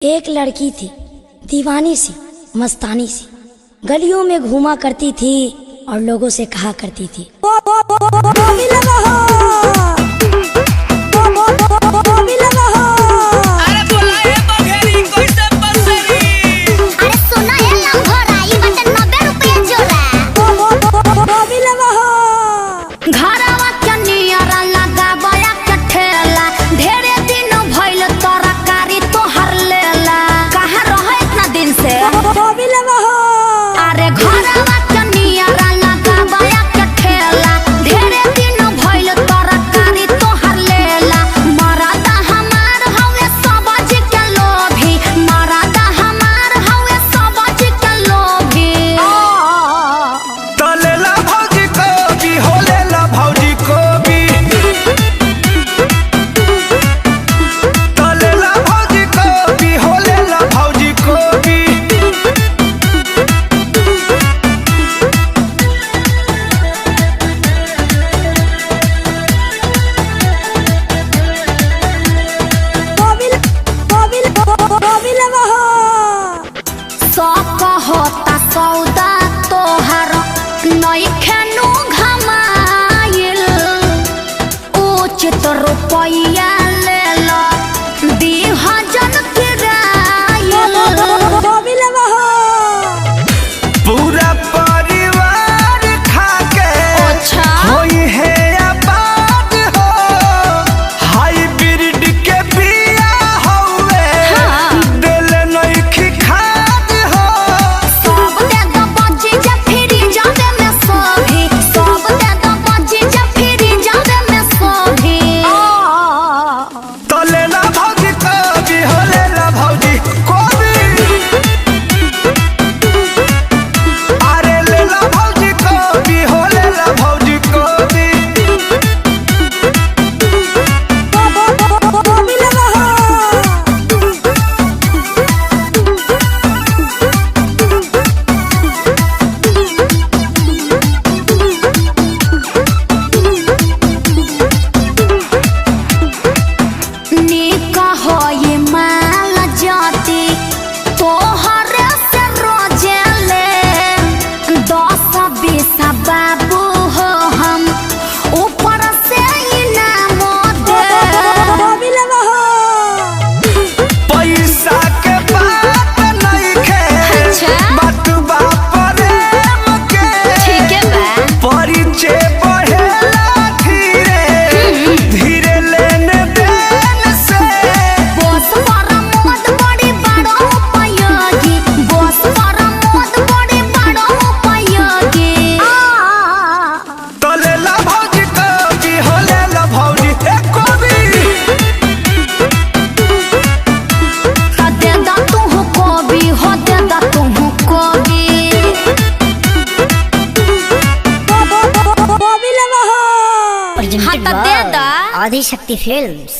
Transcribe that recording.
एक लड़की थी दीवानी सी मस्तानी सी, गलियों में घूमा करती थी और लोगों से कहा करती थी होता सौदा तोहर नइखेनु घमाइल, उचित रुपया ले लो दीह जन किराइल। पूरा परिवार खाके होई है आबाद हो, हाइब्रिड के बिया होवे दिल नइखी खाद हो। सब दे दो बजी जा फिरी जावे में सोभी, सब दे दो बजी जा फिरी जावे में सोभी। तो लेला भौजी कभी हो लेला भौजी कोभी, अरे लेला भौजी कभी हो लेला भौजी कोभी। निका हो ये माल जाती तोहर से रोजे ले, 10-20 बाबू हो हम ऊपर से इनाम दे। पैसा के बात नइखे, बात बा प्रेम के। ठीक है बा। परिचय बढ़ेला धीरे धीरे लेने देन से। बोस पर मोद बड़ी बड़ो उपयोगी, बोस पर मोद बड़ी बड़ो उपयोगी। तो लेला भौजी कभी हो लेला भौजी कोभी, दे दा तुहु कोबी हो, दे दा तुहु कोबी। हाँ तो दे दा। आदिशक्ति फिल्म्स।